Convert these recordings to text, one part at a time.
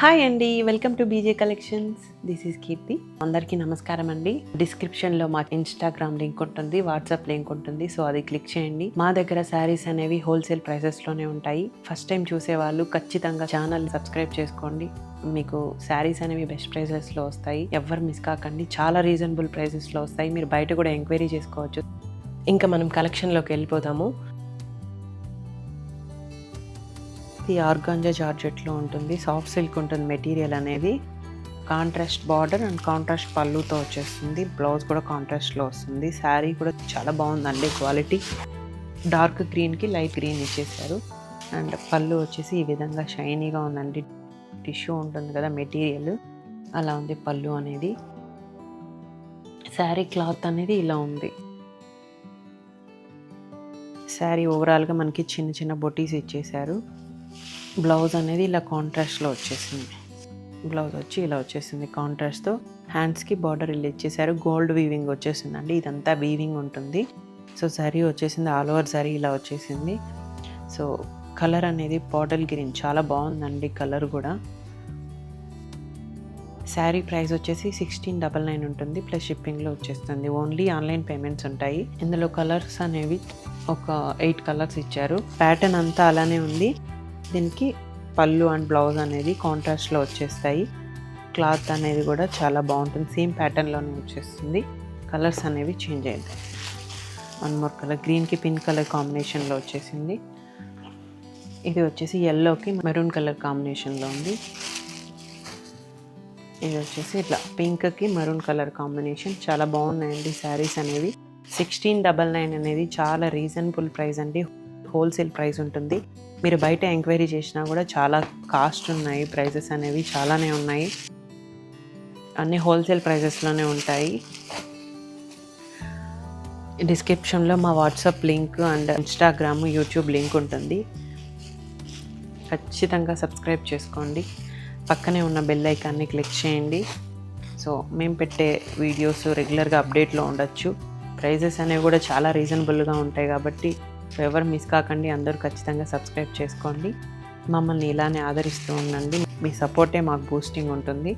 Hi అండి, welcome to BJ collections. This is Keerthi. అందరికీ నమస్కారం అండి. డిస్క్రిప్షన్లో మా ఇన్స్టాగ్రామ్ లింక్ ఉంటుంది, వాట్సాప్ లింక్ ఉంటుంది. సో అది క్లిక్ చేయండి. మా దగ్గర శారీస్ అనేవి హోల్సేల్ ప్రైసెస్లోనే ఉంటాయి. ఫస్ట్ టైం చూసే వాళ్ళు ఖచ్చితంగా ఛానల్ సబ్స్క్రైబ్ చేసుకోండి. మీకు శారీస్ అనేవి బెస్ట్ ప్రైసెస్లో వస్తాయి. ఎవరు మిస్ కాకండి. చాలా రీజనబుల్ ప్రైసెస్లో వస్తాయి. మీరు బయట కూడా ఎంక్వైరీ చేసుకోవచ్చు. ఇంకా మనం కలెక్షన్లోకి వెళ్ళిపోతాము. ఇది ఆర్గాంజా జార్జెట్లో ఉంటుంది. సాఫ్ట్ సిల్క్ ఉంటుంది మెటీరియల్ అనేది. కాంట్రాస్ట్ బార్డర్ అండ్ కాంట్రాస్ట్ పళ్ళుతో వచ్చేస్తుంది. బ్లౌజ్ కూడా కాంట్రాస్ట్లో వస్తుంది. శారీ కూడా చాలా బాగుందండి క్వాలిటీ. డార్క్ గ్రీన్కి లైట్ గ్రీన్ ఇచ్చేసారు. అండ్ పళ్ళు వచ్చేసి ఈ విధంగా షైనీగా ఉందండి. టిష్యూ ఉంటుంది కదా మెటీరియల్, అలా ఉంది పళ్ళు అనేది. శారీ క్లాత్ అనేది ఇలా ఉంది. శారీ ఓవరాల్గా మనకి చిన్న చిన్న బొటీస్ ఇచ్చేసారు. బ్లౌజ్ అనేది ఇలా కాంట్రాస్ట్లో వచ్చేసింది. బ్లౌజ్ వచ్చి ఇలా వచ్చేసింది కాంట్రాస్ట్తో. హ్యాండ్స్కి బార్డర్ ఇలా ఇచ్చేసారు. గోల్డ్ వీవింగ్ వచ్చేసిందండి. ఇదంతా వీవింగ్ ఉంటుంది. సో శారీ వచ్చేసింది, ఆల్ ఓవర్ శారీ ఇలా వచ్చేసింది. సో కలర్ అనేది బాటిల్ గ్రీన్, చాలా బాగుందండి కలర్ కూడా. శారీ ప్రైస్ వచ్చేసి 1699 ఉంటుంది. ప్లస్ షిప్పింగ్లో వచ్చేస్తుంది. ఓన్లీ ఆన్లైన్ పేమెంట్స్ ఉంటాయి. ఇందులో కలర్స్ అనేవి ఒక 8 కలర్స్ ఇచ్చారు. ప్యాటర్న్ అంతా అలానే ఉంది. దీనికి పళ్ళు అండ్ బ్లౌజ్ అనేది కాంట్రాస్ట్లో వచ్చేస్తాయి. క్లాత్ అనేది కూడా చాలా బాగుంటుంది. సేమ్ ప్యాటర్న్లోనే వచ్చేస్తుంది. కలర్స్ అనేవి చేంజ్ అవుతాయి. వన్ మోర్ కలర్, గ్రీన్కి పింక్ కలర్ కాంబినేషన్లో వచ్చేసింది. ఇది వచ్చేసి ఎల్లోకి మెరూన్ కలర్ కాంబినేషన్లో ఉంది. ఇది వచ్చేసి ఇట్లా పింక్కి మెరూన్ కలర్ కాంబినేషన్. చాలా బాగున్నాయండి శారీస్ అనేవి. 1699 అనేది చాలా రీజనబుల్ ప్రైస్ అండి. హోల్సేల్ ప్రైస్ ఉంటుంది. మీరు బయట ఎంక్వైరీ చేసినా కూడా చాలా కాస్ట్ ఉన్నాయి. ప్రైజెస్ అనేవి చాలానే ఉన్నాయి. అన్ని హోల్సేల్ ప్రైజెస్లోనే ఉంటాయి. డిస్క్రిప్షన్లో మా WhatsApp link and Instagram, YouTube link ఉంటుంది. ఖచ్చితంగా సబ్స్క్రైబ్ చేసుకోండి. పక్కనే ఉన్న బెల్ ఐకాన్ని క్లిక్ చేయండి. సో మేము పెట్టే వీడియోస్ రెగ్యులర్గా అప్డేట్లో ఉండొచ్చు. ప్రైజెస్ అనేవి కూడా చాలా రీజనబుల్గా ఉంటాయి కాబట్టి సో ఎవరు మిస్ కాకండి. అందరూ ఖచ్చితంగా సబ్స్క్రైబ్ చేసుకోండి. మమ్మల్ని ఇలానే ఆదరిస్తూ ఉండండి. మీ సపోర్టే మాకు బూస్టింగ్ ఉంటుంది.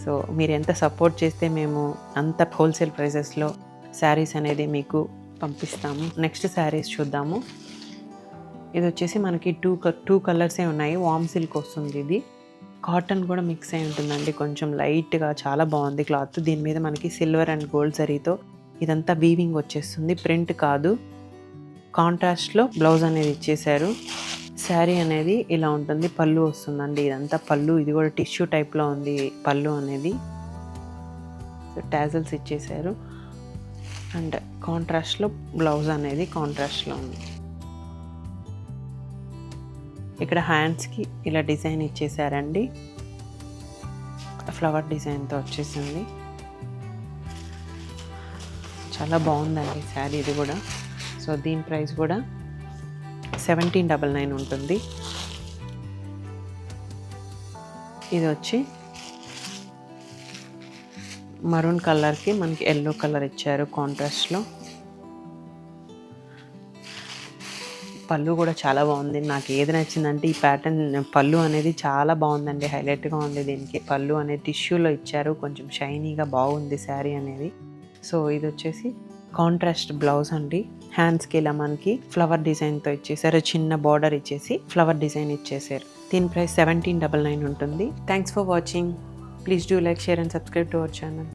సో మీరు ఎంత సపోర్ట్ చేస్తే మేము అంత హోల్సేల్ ప్రైసెస్లో శారీస్ అనేది మీకు పంపిస్తాము. నెక్స్ట్ శారీస్ చూద్దాము. ఇది వచ్చేసి మనకి టూ కలర్సే ఉన్నాయి. వామ్ సిల్క్ వస్తుంది. ఇది కాటన్ కూడా మిక్స్ అయి ఉంటుందండి. కొంచెం లైట్గా చాలా బాగుంది క్లాత్. దీని మీద మనకి సిల్వర్ అండ్ గోల్డ్ జరీతో ఇదంతా వీవింగ్ వచ్చేస్తుంది. ప్రింట్ కాదు. కాంట్రాస్ట్లో బ్లౌజ్ అనేది ఇచ్చేసారు. శారీ అనేది ఇలా ఉంటుంది. పళ్ళు వస్తుందండి. ఇదంతా పళ్ళు. ఇది కూడా టిష్యూ టైప్లో ఉంది పళ్ళు అనేది. టాజల్స్ ఇచ్చేసారు. అండ్ కాంట్రాస్ట్లో బ్లౌజ్ అనేది కాంట్రాస్ట్లో ఉంది. ఇక్కడ హ్యాండ్స్కి ఇలా డిజైన్ ఇచ్చేసారండి. ఫ్లవర్ డిజైన్తో వచ్చేసింది. చాలా బాగుందండి శారీ ఇది కూడా. సో దీని ప్రైస్ కూడా 1799 ఉంటుంది. ఇది వచ్చి మరూన్ కలర్కి మనకి ఎల్లో కలర్ ఇచ్చారు కాంట్రాస్ట్లో. పళ్ళు కూడా చాలా బాగుంది. నాకు ఏది నచ్చిందంటే ఈ ప్యాటర్న్ పళ్ళు అనేది చాలా బాగుందండి. హైలైట్గా ఉంది. దీనికి పళ్ళు అనేది టిష్యూలో ఇచ్చారు. కొంచెం షైనీగా బాగుంది శారీ అనేది. సో ఇది వచ్చేసి కాంట్రాస్ట్ బ్లౌజ్ అండి. హ్యాండ్స్కి ఇలా మనకి ఫ్లవర్ డిజైన్తో ఇచ్చేసారు. చిన్న బార్డర్ ఇచ్చేసి ఫ్లవర్ డిజైన్ ఇచ్చేసారు. దీని ప్రైస్ 1799 ఉంటుంది. Thanks for watching. Please do like, share and subscribe to our channel.